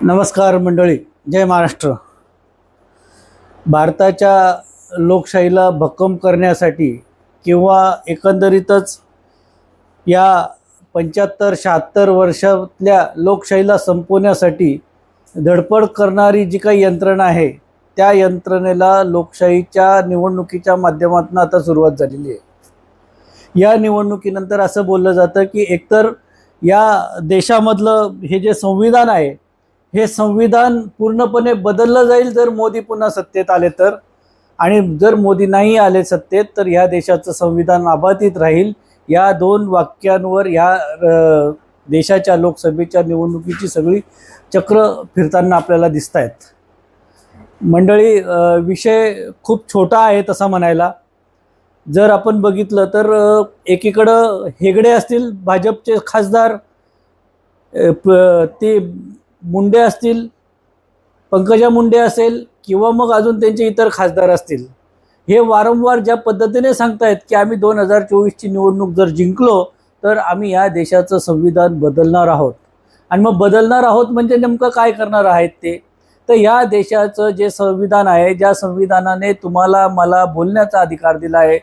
नमस्कार मंडळी, जय महाराष्ट्र. भारताच्या लोकशाहीला भक्कम करण्यासाठी किंवा एकंदरीतच या 75-76 वर्षातल्या लोकशाहीला संपवण्यासाठी धडपड करणारी जी काही यंत्रणा आहे, त्या यंत्रणेला लोकशाहीच्या निवडणुकीच्या माध्यमातून आता सुरुवात झालेली आहे. या निवडणुकीनंतर असं बोललं जातं की एकतर या देशामधलं हे जे संविधान आहे, हे संविधान पूर्णपणे बदललं जाईल जर मोदी पुन्हा सत्तेत आले तर, आणि जर मोदी नाही आले सत्तेत तर ह्या देशाचं संविधान अबाधित राहील. या दोन वाक्यांवर ह्या देशाच्या लोकसभेच्या निवडणुकीची सगळी चक्र फिरताना आपल्याला दिसत आहेत. मंडळी, विषय खूप छोटा आहे तसा म्हणायला. जर आपण बघितलं तर एकीकडं हेगडे असतील भाजपचे खासदार, ते मुंडे असतील, पंकजा मुंडे असेल, किंवा मग अजून त्यांचे इतर खासदार असतील, हे वारंवार ज्या पद्धतीने सांगतायत की आम्ही 2024ची निवडणूक जर जिंकलो तर आम्ही या देशाचं संविधान बदलणार आहोत. आणि मग बदलणार आहोत म्हणजे नेमकं काय करणार आहेत ते? तर या देशाचं जे संविधान आहे, ज्या संविधानाने तुम्हाला मला बोलण्याचा अधिकार दिला आहे,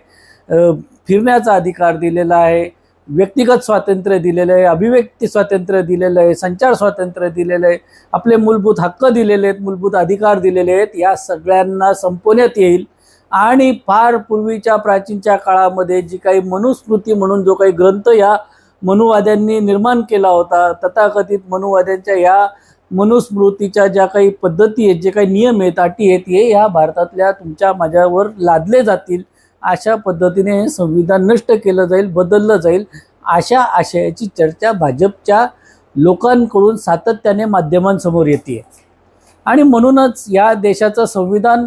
फिरण्याचा अधिकार दिलेला आहे, व्यक्तिगत स्वातंत्र्य दिलेलं आहे, अभिव्यक्ती स्वातंत्र्य दिलेलं आहे, संचार स्वातंत्र्य दिलेलं आहे, आपले मूलभूत हक्क दिलेले आहेत, मूलभूत अधिकार दिलेले आहेत, या सगळ्यांना संपवण्यात येईल. आणि फार पूर्वीच्या प्राचीनच्या काळामध्ये जी काही मनुस्मृती म्हणून जो काही ग्रंथ या मनुवाद्यांनी निर्माण केला होता, तथाकथित मनुवाद्यांच्या या मनुस्मृतीच्या ज्या काही पद्धती आहेत, जे काही नियम आहेत, अटी आहेत, हे या भारतातल्या तुमच्या माझ्यावर लादले जातील. अशा पद्धतीने हे संविधान नष्ट केलं जाईल, बदललं जाईल, अशा आशयाची चर्चा भाजपच्या लोकांकडून सातत्याने माध्यमांसमोर येते. आणि म्हणूनच या देशाचं संविधान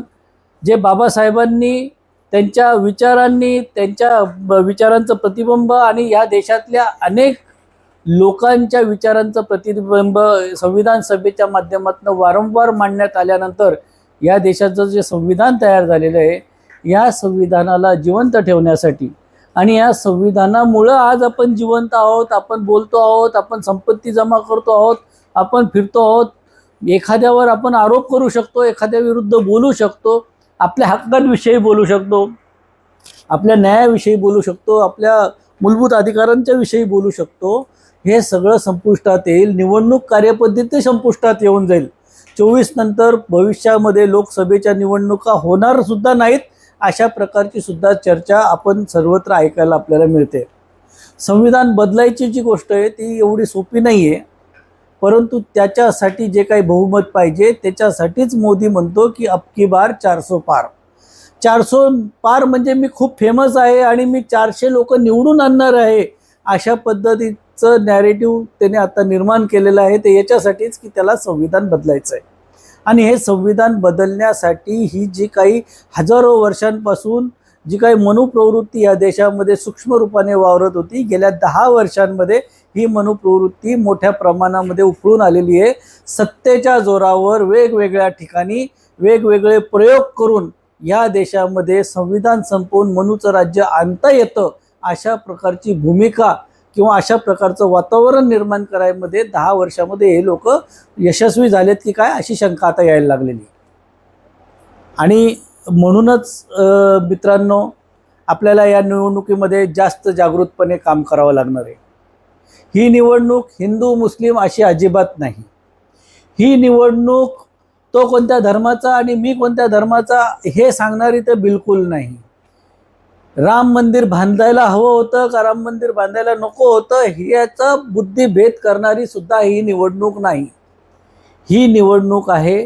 जे बाबासाहेबांनी त्यांच्या विचारांनी, त्यांच्या विचारांचं प्रतिबिंब आणि या देशातल्या अनेक लोकांच्या विचारांचं प्रतिबिंब संविधान सभेच्या माध्यमातून वारंवार मांडण्यात आल्यानंतर या देशाचं जे संविधान तयार झालेलं आहे, या संविधानाला जिवंत ठेवण्यासाठी आणि या संविधानामुळं आज आपण जिवंत आहोत, आपण बोलतो आहोत, आपण संपत्ती जमा करतो आहोत, आपण फिरतो आहोत, एखाद्यावर आपण आरोप करू शकतो, एखाद्या विरुद्ध बोलू शकतो, आपल्या हक्कांविषयी बोलू शकतो, आपल्या न्यायाविषयी बोलू शकतो, आपल्या मूलभूत अधिकारांच्या विषयी बोलू शकतो. हे सगळं संपुष्टात येईल. निवडणूक कार्यपद्धती संपुष्टात येऊन जाईल. 24 नंतर भविष्यामध्ये लोकसभेच्या निवडणुका होणार सुद्धा नाहीत, अशा प्रकारची सुद्धा चर्चा आपण सर्वत्र ऐकायला आपल्याला मिळते. संविधान बदलायची जी गोष्ट आहे ती एवढी सोपी नाही आहे, परंतु त्याच्यासाठी जे काही बहुमत पाहिजे त्याच्यासाठीच मोदी म्हणतो की अब की बार 400 पार. 400 पार म्हणजे मी खूप फेमस आहे आणि मी 400 लोक निवडून आणणार आहे, अशा पद्धतीचं नॅरेटिव्ह त्याने आता निर्माण केलेलं आहे. ते याच्यासाठीच की त्याला संविधान बदलायचं आहे. आणि हे संविधान बदलण्यासाठी ही जी काही हजारो वर्षांपासून जी काही मनुप्रवृत्ती या देशामध्ये सूक्ष्म रूपाने वावरत होती, गेल्या 10 वर्षांमध्ये ही मनुप्रवृत्ती मोठ्या प्रमाणामध्ये उफळून आलेली आहे. सत्तेच्या जोरावर वेगवेगळ्या ठिकाणी वेगवेगळे प्रयोग करून या देशामध्ये संविधान संपवून मनुचं राज्य आणता येतं, अशा प्रकारची भूमिका किंवा अशा प्रकारचं वातावरण निर्माण करायमध्ये 10 वर्षामध्ये हे लोक यशस्वी झालेत की काय, अशी शंका आता यायला लागलेली. आणि म्हणूनच मित्रांनो, आपल्याला या निवडणुकीमध्ये जास्त जागृतपणे काम करावं लागणार आहे. ही निवडणूक हिंदू मुस्लिम अशी अजिबात नाही. ही निवडणूक तो कोणत्या धर्माचा आणि मी कोणत्या धर्माचा हे सांगणारी तर बिलकुल नाही. राम मंदिर बांधायला हवं होतं का राम मंदिर बांधायला नको होतं, ह्याचा बुद्धिभेद करणारी सुद्धा ही निवडणूक नाही. ही निवडणूक आहे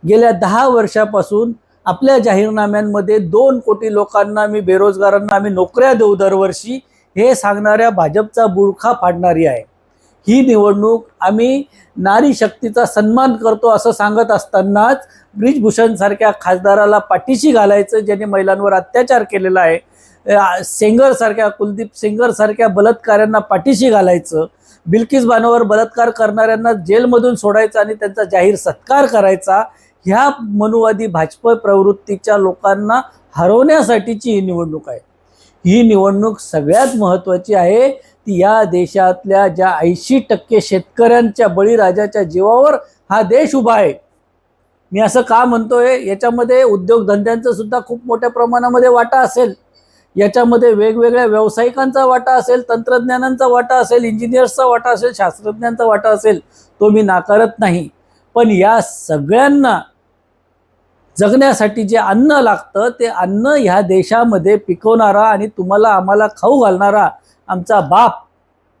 गेल्या 10 वर्षापासून आपल्या जाहीरनाम्यांमध्ये 2 कोटी लोकांना मी, बेरोजगारांना आम्ही नोकऱ्या देऊ दरवर्षी, हे सांगणाऱ्या भाजपचा बुरखा फाडणारी आहे. ही निवडणूक आम्ही नारी शक्तीचा सन्मान करतो असं सांगत असतानाच ब्रिजभूषण सारख्या खासदाराला पाठीशी घालायचं, ज्याने महिलांवर अत्याचार केलेला आहे, सेंगर सारख्या, कुलदीप सेंगर सारख्या बलात्काऱ्यांना पाठीशी घालायचं, बिल्किस बानोवर बलात्कार करणाऱ्यांना जेलमधून सोडायचं आणि त्यांचा जाहीर सत्कार करायचा, ह्या मनुवादी भाजप प्रवृत्तीच्या लोकांना हरवण्यासाठीची ही निवडणूक आहे. ही निवडणूक सगळ्यात महत्त्वाची आहे. ती या देशातल्या ज्या 80% शेतकऱ्यांच्या बळीराजाच्या जीवावर हा देश उभा आहे. मी असं का म्हणतोय, याच्यामध्ये उद्योगधंद्यांचा सुद्धा खूप मोठ्या प्रमाणामध्ये वाटा असेल, याच्यामध्ये वेगवेगळ्या व्यावसायिकांचा वाटा असेल, तंत्रज्ञानांचा वाटा असेल, इंजिनियर्सचा वाटा असेल, शास्त्रज्ञांचा वाटा असेल, तो मी नाकारत नाही. पण या सगळ्यांना जगण्यासाठी जे अन्न लागतं ते अन्न ह्या देशामध्ये पिकवणारा आणि तुम्हाला आम्हाला खाऊ घालणारा आमचा बाप,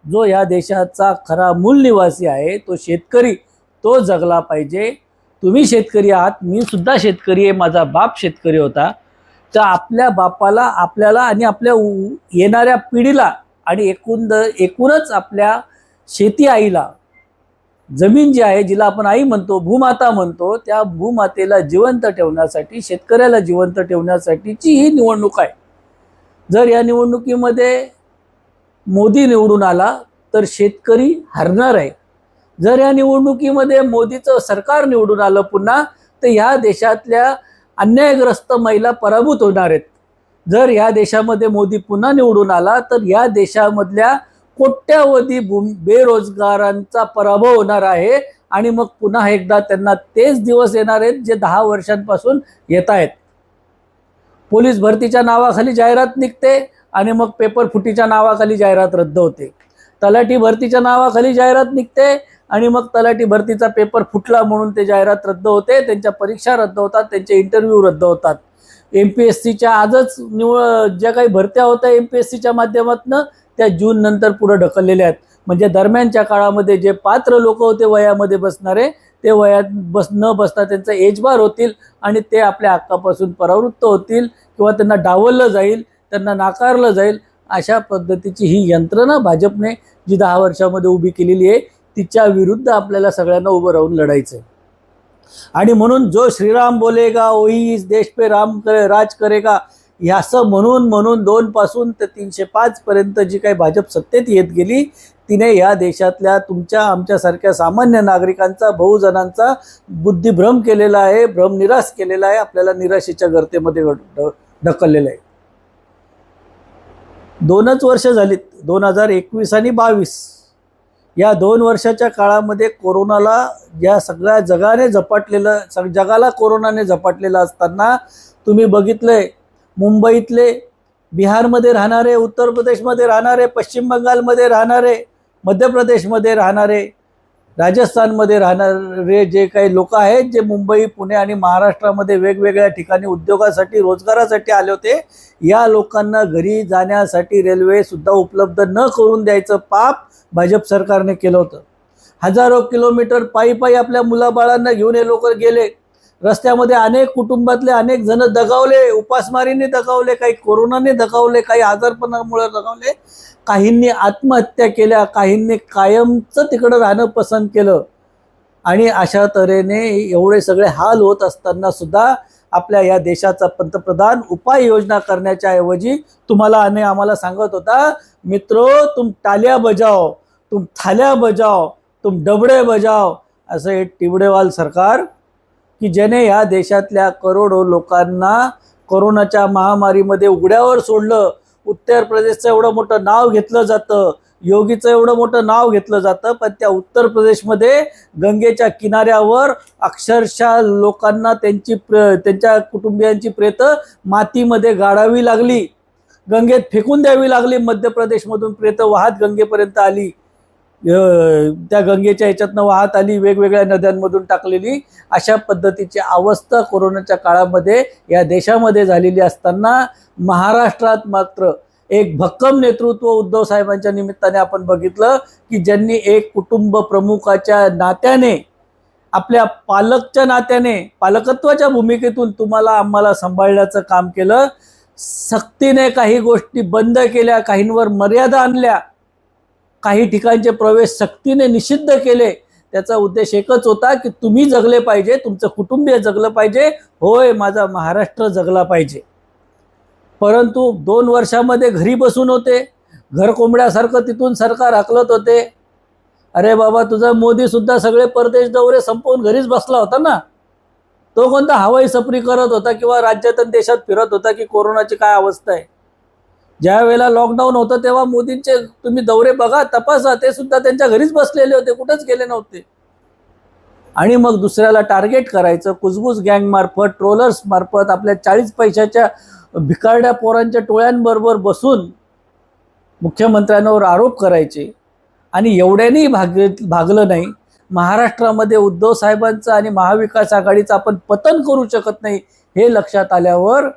जो या देशाचा खरा मूल निवासी आहे, तो शेतकरी, तो जगला पाहिजे. तुम्ही शेतकरी आहात, मी सुद्धा शेतकरी आहे, माझा बाप शेतकरी होता. तर आपल्या बापाला, आपल्याला आणि आपल्या येणाऱ्या पिढीला आणि एकूणच आपल्या शेती आईला, जमीन जी आहे जिला आपण आई म्हणतो, भूमाता म्हणतो, त्या भूमातेला जिवंत ठेवण्यासाठी, शेतकऱ्याला जिवंत ठेवण्यासाठीची ही निवडणूक आहे. जर या निवडणुकीमध्ये मोदी निवडून आला तर शेतकरी हरणार आहे. जर या निवडणुकीमध्ये मोदीचं सरकार निवडून आलं पुन्हा, तर ह्या देशातल्या अन्यायग्रस्त महिला पराभूत होणार आहेत. जर या देशामध्ये मोदी पुन्हा निवडून आला तर या देशामधल्या कोट्यावधी बेरोजगारांचा पराभव होणार आहे आणि मग पुन्हा एकदा त्यांना तेच दिवस येणार आहेत जे 10 वर्षांपासून येत आहेत. पोलीस भरतीच्या नावाखाली जाहिरात निघते आणि मग पेपर फुटीच्या नावाखाली जाहिरात रद्द होते. तलाठी भरतीच्या नावाखाली जाहिरात निघते आणि मग तलाठी भरतीचा पेपर फुटला म्हणून ते जाहिरात रद्द होते, त्यांच्या परीक्षा रद्द होतात, त्यांचे इंटरव्ह्यू रद्द होतात. MPSCच्या आजच ज्या काही भरत्या होत्या MPSCच्या माध्यमातून, त्या जून नंतर पुढे ढकललेल्या आहेत. म्हणजे दरम्यानच्या काळामध्ये जे पात्र लोक होते वयामध्ये बसणारे, ते वयात न बसता त्यांचं एज बार होतील आणि ते आपल्या हक्कापासून परावृत्त होतील किंवा त्यांना डावललं जाईल, त्यांना नाकारलं जाईल. अशा पद्धतीची ही यंत्रणा भाजपने जी 10 वर्षामध्ये उभी केलेली आहे, तिच्या विरुद्ध आपल्याला सगळ्यांना उभं राहून लढायचं आहे. आणि म्हणून जो श्रीराम बोलेगा वही इस देश पे राज करेगा, असं म्हणून 2 पासून ते 305 पर्यंत जी काही भाजप सत्तेत येत गेली, तिने या देशातल्या तुमच्या आमच्यासारख्या सामान्य नागरिकांचा, बहुजनांचा बुद्धिभ्रम केलेला आहे, भ्रमनिराश केलेला आहे, आपल्याला निराशेच्या गर्तेमध्ये ढकललेलं आहे. 2च वर्ष झालीत, 2021 आणि 22. या 2 वर्षाच्या काळामध्ये कोरोनाला या सगळ्या जगाला कोरोनाने झपाटलेलं असताना तुम्ही बघितलंय, मुंबईतले, बिहारमध्ये राहणारे, उत्तर प्रदेशमध्ये राहणारे, पश्चिम बंगालमध्ये राहणारे, मध्य प्रदेशमध्ये राहणारे, राजस्थानमध्ये राहणारे जे काही लोक आहेत, जे मुंबई, पुणे आणि महाराष्ट्रामध्ये वेगवेगळ्या ठिकाणी उद्योगासाठी, रोजगारासाठी आले होते, या लोकांना घरी जाण्यासाठी रेल्वे सुद्धा उपलब्ध न करून द्यायचं पाप भाजप सरकारने केलं होतं. हजारो किलोमीटर पायी आपल्या मुलाबाळांना घेऊन हे लोक गेले. रस्त्यामध्ये अनेक कुटुंबातले अनेक जण दगावले, उपासमारीने दगावले, काही कोरोनाने दगावले, काही आजारपणामुळे दगावले, काहींनी आत्महत्या केल्या, काहींनी कायमचं तिकडं राहणं पसंत केलं. आणि अशा तऱ्हेने एवढे सगळे हाल होत असताना सुद्धा आपल्या या देशाचा पंतप्रधान उपाययोजना करण्याच्या ऐवजी तुम्हाला आणि आम्हाला सांगत होता, मित्रो तुम टाल्या बजाओ, तुम थाल्या बजाओ, तुम डबडे बजाओ. असं हे टिबडेवाल सरकार, की ज्याने या देशातल्या करोडो लोकांना कोरोनाच्या महामारीमध्ये उघड्यावर सोडलं. उत्तर प्रदेशचं एवढं मोठं नाव घेतलं जातं, योगीचं एवढं मोठं नाव घेतलं जातं, पण त्या उत्तर प्रदेशमध्ये गंगेच्या किनाऱ्यावर अक्षरशः लोकांना त्यांच्या कुटुंबियांची प्रेतं मातीमध्ये गाडावी लागली, गंगेत फेकून द्यावी लागली. मध्य प्रदेशमधून प्रेतं वाहत गंगेपर्यंत आली, त्या गंगेच्या ह्याच्यातनं वाहत आली, वेगवेगळ्या नद्यांमधून टाकलेली. अशा पद्धतीची अवस्था कोरोनाच्या काळामध्ये या देशामध्ये झालेली असताना महाराष्ट्रात मात्र एक भक्कम नेतृत्व उद्धव साहेबांच्या निमित्ताने आपण बघितलं, की ज्यांनी एक कुटुंब प्रमुखाच्या नात्याने, आपल्या पालकच्या नात्याने, पालकत्वाच्या भूमिकेतून तुम्हाला आम्हाला सांभाळण्याचं काम केलं. सक्तीने काही गोष्टी बंद केल्या, काहींवर मर्यादा आणल्या, काही ठिकाणचे प्रवेश सक्तीने निषिद्ध केले. त्याचा उद्देश एकच होता की तुम्ही जगले पाहिजे, तुमचं कुटुंबीय जगलं पाहिजे, होय माझा महाराष्ट्र जगला पाहिजे. परंतु 2 वर्षामध्ये घरी बसून होते, घर कोंबड्यासारखं तिथून सरकार हाकलत होते. अरे बाबा, तुझा मोदी सुद्धा सगळे परदेश दौरे संपवून घरीच बसला होता ना. तो कोणता हवाई सफरी करत होता किंवा राज्यात आणि देशात फिरत होता की कोरोनाची काय अवस्था आहे. ज्या वेळेला लॉकडाऊन होतं तेव्हा मोदींचे तुम्ही दौरे बघा, तपासा, ते सुद्धा त्यांच्या घरीच बसलेले होते, कुठंच गेले नव्हते. आणि मग दुसऱ्याला टार्गेट करायचं, कुजबूज गँग मार्फत, ट्रोलर्स मार्फत आपल्या 40 पैशाच्या भिकारड्या पोरांच्या टोळ्यांबरोबर बसून मुख्यमंत्र्यांवर आरोप करायचे. आणि एवढ्यानेही भागलं नाही. महाराष्ट्रामध्ये उद्धव साहेबांचं आणि महाविकास आघाडीचं आपण पतन करू शकत नाही हे लक्षात आल्यावर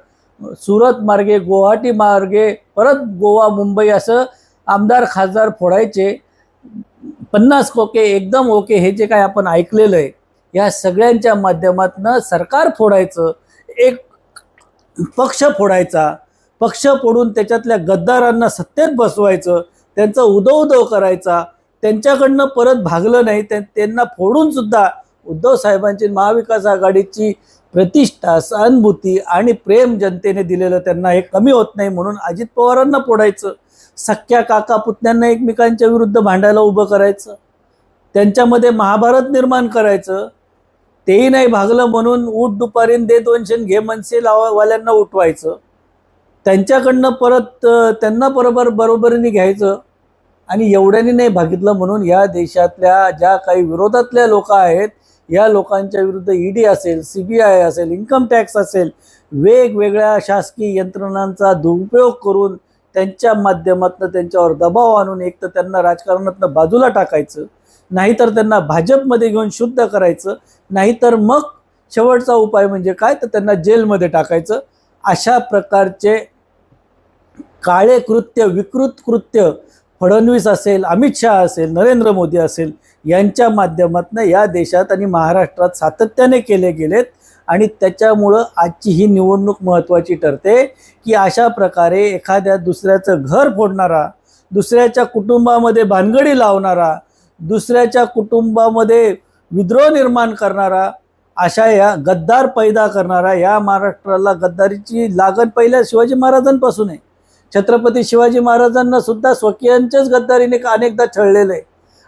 सुरत मार्गे, गुवाहाटी मार्गे, परत गोवा, मुंबई असं आमदार खासदार फोडायचे. 50 खोके एकदम ओके हे जे काय आपण ऐकलेलं आहे, या सगळ्यांच्या माध्यमातून सरकार फोडायचं, एक पक्ष फोडायचा, पक्ष फोडून त्याच्यातल्या गद्दारांना सत्तेत बसवायचं, त्यांचा उदो करायचा. त्यांच्याकडनं परत भागलं नाही, त्यांना फोडून सुद्धा उद्धव साहेबांची महाविकास आघाडीची प्रतिष्ठा, सहानुभूती आणि प्रेम जनतेने दिलेलं त्यांना हे कमी होत नाही म्हणून अजित पवारांना फोडायचं. सख्या काका पुतण्यांना एकमेकांच्या विरुद्ध भांडायला उभं करायचं, त्यांच्यामध्ये महाभारत निर्माण करायचं. तेही नाही भागलं म्हणून ऊट दुपारीन दे 200 घे मनसे वाल्यांना उठवायचं, त्यांच्याकडनं परत त्यांना बरोबरीने घ्यायचं. आणि एवढ्याने नाही भागितलं म्हणून या देशातल्या ज्या काही विरोधातल्या लोक आहेत, या लोकांच्या विरुद्ध ईडी असेल, CBI असेल, इन्कम टॅक्स असेल, वेगवेगळ्या शासकीय यंत्रणांचा दुरुपयोग करून त्यांच्या माध्यमातून त्यांच्यावर दबाव आणून एक तर त्यांना राजकारणातून बाजूला टाकायचं, नाहीतर त्यांना भाजपमध्ये घेऊन शुद्ध करायचं, नाहीतर मग शेवटचा उपाय म्हणजे काय तर त्यांना जेलमध्ये टाकायचं. अशा प्रकारचे काळे कृत्य, विकृत कृत्य फडणवीस असेल, अमित शहा असेल, नरेंद्र मोदी असेल यांच्या माध्यमातून या देशात आणि महाराष्ट्रात सातत्याने केले गेलेत. आणि त्याच्यामुळं आजची ही निवडणूक महत्त्वाची ठरते की अशा प्रकारे एखाद्या दुसऱ्याचं घर फोडणारा, दुसऱ्याच्या कुटुंबामध्ये भानगडी लावणारा, दुसऱ्याच्या कुटुंबामध्ये विद्रोह निर्माण करणारा, अशा या गद्दार पैदा करणारा, या महाराष्ट्राला गद्दारीची लागण पहिल्या शिवाजी महाराजांपासून आहे. छत्रपती शिवाजी महाराजांना सुद्धा स्वकीयांच्याच गद्दारीने अनेकदा छळलेलं आहे.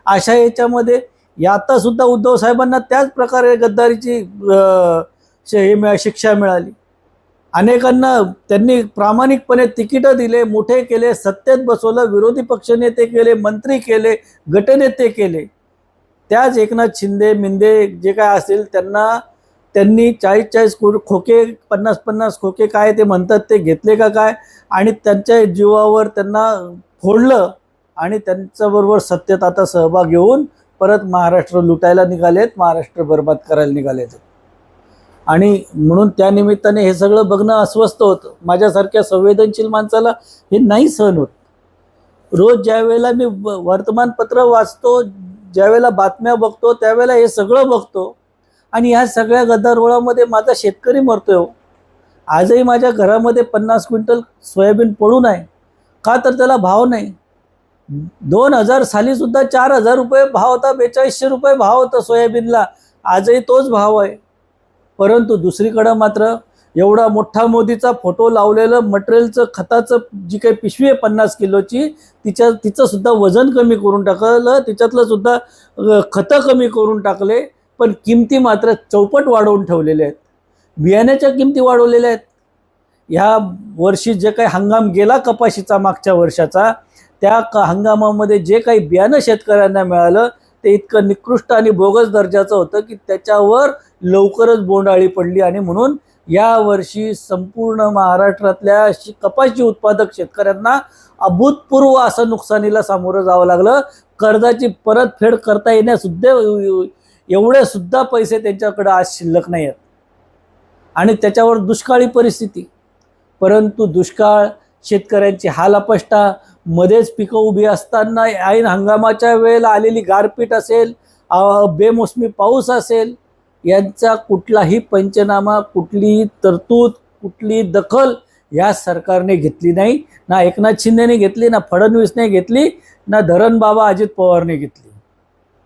अशा याच्यामध्ये आता सुद्धा उद्धव साहेबांना त्याच प्रकारे गद्दारीची शिक्षा मिळाली. अनेकांना त्यांनी प्रामाणिकपणे तिकीटं दिले, मोठे केले, सत्तेत बसवलं, विरोधी पक्षनेते केले, मंत्री केले, गटनेते केले. त्याच एकनाथ शिंदे मिंदे जे काय असेल त्यांनी 40 खोके, 50 खोके काय ते म्हणतात ते घेतले का काय, आणि त्यांच्या जीवावर त्यांना फोडलं आणि त्यांच्याबरोबर सत्तेत आता सहभाग घेऊन परत महाराष्ट्र लुटायला निघालेत, महाराष्ट्र बर्बाद करायला निघालेत. आणि म्हणून त्या निमित्ताने हे सगळं बघणं अस्वस्थ होतं. माझ्यासारख्या संवेदनशील माणसाला हे नाही सहन होत. रोज ज्या वेळेला मी वर्तमानपत्र वाचतो, ज्यावेळेला बातम्या बघतो, त्यावेळेला हे सगळं बघतो आणि ह्या सगळ्या गदारोळामध्ये माझा शेतकरी मरतोय हो. आजही माझ्या घरामध्ये 50 क्विंटल सोयाबीन पडून आहे. का तर त्याला भाव नाही. 2000 साली सुद्धा 4000 रुपये भाव होता, 4200 रुपये भाव होता सोयाबीनला. आजही तोच भाव आहे. परंतु दुसरीकडं मात्र एवढा मोठा मोदीचा फोटो लावलेलं मटेरियलचं, खताचं जी काही पिशवी आहे 50 किलोची, तिचं सुद्धा वजन कमी करून टाकलं, तिच्यातलं सुद्धा खतं कमी करून टाकले, पण किमती मात्र चौपट वाढवून ठेवलेल्या आहेत. बियाण्याच्या किमती वाढवलेल्या आहेत. ह्या वर्षी जे काही हंगाम गेला कपाशीचा मागच्या वर्षाचा, त्या हंगामामध्ये जे काही बियाणं शेतकऱ्यांना मिळालं ते इतकं निकृष्ट आणि बोगस दर्जाचं होतं की त्याच्यावर लवकरच बोंडाळी पडली. आणि म्हणून या वर्षी संपूर्ण महाराष्ट्रातल्या कपाशी उत्पादक शेतकऱ्यांना अभूतपूर्व असं नुकसानीला सामोरं जावं लागलं. कर्जाची परतफेड करता येण्यासुद्धा एवढे सुद्धा पैसे त्यांच्याकडे आज शिल्लक नाही आहेत आणि त्याच्यावर दुष्काळी परिस्थिती. परंतु दुष्काळ, शेतकऱ्यांची हालअपेष्टा, मध्येच पिकं उभी असताना ऐन हंगामाच्या वेळेला आलेली गारपीट असेल, बेमोसमी पाऊस असेल, यांचा कुठलाही पंचनामा, कुठलीही तरतूद, कुठली दखल या सरकारने घेतली नाही. ना एकनाथ शिंदेने घेतली, ना फडणवीसने घेतली, ना धरणबाबा अजित पवारने घेतली.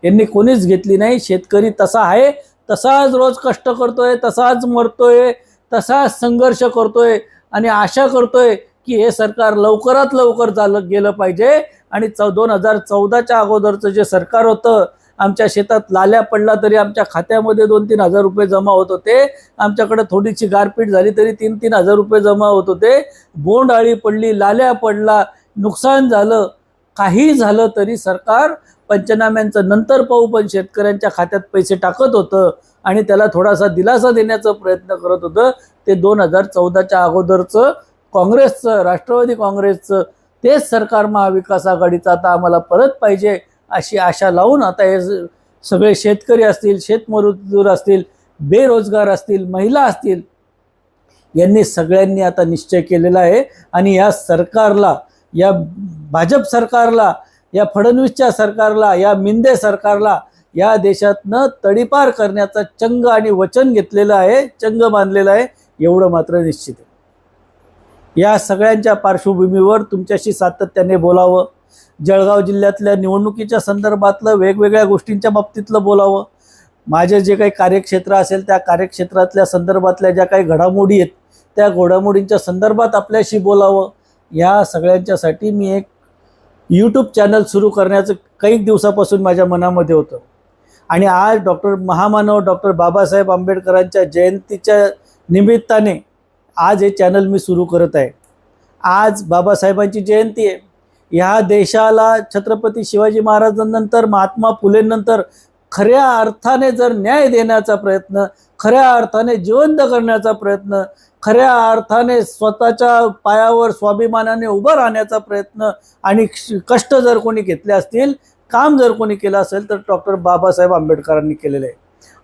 यांनी कोणीच घेतली नाही. शेतकरी तसा आहे, तसाच रोज कष्ट करतोय, तसाच मरतोय, तसाच संघर्ष करतोय आणि आशा करतोय की हे सरकार लवकरात लवकर गेलं पाहिजे. आणि 2014च्या अगोदरचं जे सरकार होतं, आमच्या शेतात लाल्या पडला तरी आमच्या खात्यामध्ये 2-3 हजार रुपये जमा होत होते. आमच्याकडे थोडीशी गारपीट झाली तरी 3-3 हजार रुपये जमा होत होते. बोंड आळी पडली, लाल्या पडला, नुकसान झालं, काही झालं तरी सरकार पंचनाम्यांचं नंतर पाहू पण शेतकऱ्यांच्या खात्यात पैसे टाकत होतं आणि त्याला थोडासा दिलासा देण्याचा प्रयत्न करत होतं. ते 2014च्या अगोदरचं काँग्रेसचं, राष्ट्रवादी काँग्रेसचं तेच सरकार महाविकास आघाडीचं आता आम्हाला परत पाहिजे अशी आशा लावून आता हे सगळे शेतकरी असतील, शेतमजूर असतील, बेरोजगार असतील, महिला असतील, यांनी सगळ्यांनी आता निश्चय केलेला आहे. आणि या सरकारला, या भाजप सरकारला, या फडणवीसच्या सरकारला, या मिंदे सरकारला या देशातनं तडीपार करण्याचा चंग आणि वचन घेतलेलं आहे, चंग बांधलेला आहे, एवढं मात्र निश्चित आहे. या सगळ्यांच्या पार्श्वभूमीवर तुमच्याशी सातत्याने बोलावं, जळगाव जिल्ह्यातल्या निवडणुकीच्या संदर्भातलं, वेगवेगळ्या गोष्टींच्या बाबतीतलं बोलावं, माझे जे काही कार्यक्षेत्र असेल त्या कार्यक्षेत्रातल्या संदर्भातल्या ज्या काही घडामोडी आहेत त्या घडामोडींच्या संदर्भात आपल्याशी बोलावं. या सगळ्यांच्यासाठी मी एक यूट्यूब चॅनल सुरू करण्याचं काही दिवसापासून माझ्या मनामध्ये होतं. आणि आज महामानव डॉक्टर बाबासाहेब आंबेडकरांच्या जयंतीच्या निमित्ताने आज हे चॅनल मी सुरू करत आहे. आज बाबासाहेबांची जयंती आहे. ह्या देशाला छत्रपती शिवाजी महाराजांनंतर, महात्मा फुलेंनंतर खऱ्या अर्थाने जर न्याय देण्याचा प्रयत्न, खऱ्या अर्थाने जिवंत करण्याचा प्रयत्न, खऱ्या अर्थाने स्वतःच्या पायावर स्वाभिमानाने उभं राहण्याचा प्रयत्न आणि कष्ट जर कोणी घेतले असतील, काम जर कोणी केलं असेल तर डॉक्टर बाबासाहेब आंबेडकरांनी केलेलं आहे.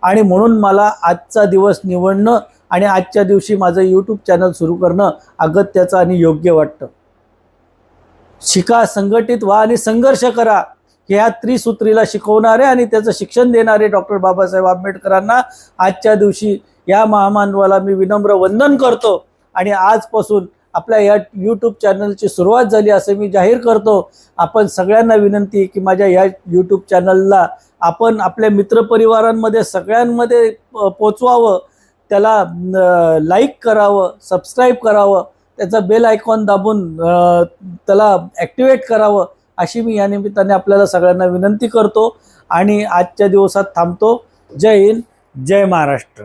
आणि म्हणून मला आजचा दिवस निवडणं आणि आजच्या दिवशी माझं यूट्यूब चॅनल सुरू करणं अगत्याचं आणि योग्य वाटतं. शिका, संघटित व्हा आणि संघर्ष करा, ह्या त्रिसूत्रीला शिकवणारे आणि त्याचं शिक्षण देणारे डॉक्टर बाबासाहेब आंबेडकरांना आजच्या दिवशी या महामानवाला मी विनम्र वंदन करतो. आणि आजपासून आपल्या या यूट्यूब चॅनलची सुरुवात झाली असं मी जाहीर करतो. आपण सगळ्यांना विनंती आहे की माझ्या या यूट्यूब चॅनलला आपण आपल्या मित्रपरिवारांमध्ये सगळ्यांमध्ये पोचवावं, त्याला लाईक करावं, सबस्क्राईब करावं, त्याचा बेल आयकॉन दाबून त्याला ॲक्टिवेट करावं अशी मी या निमित्ताने आपल्याला सगळ्यांना विनंती करतो. आणि आजच्या दिवसात थांबतो. जय हिंद, जय महाराष्ट्र.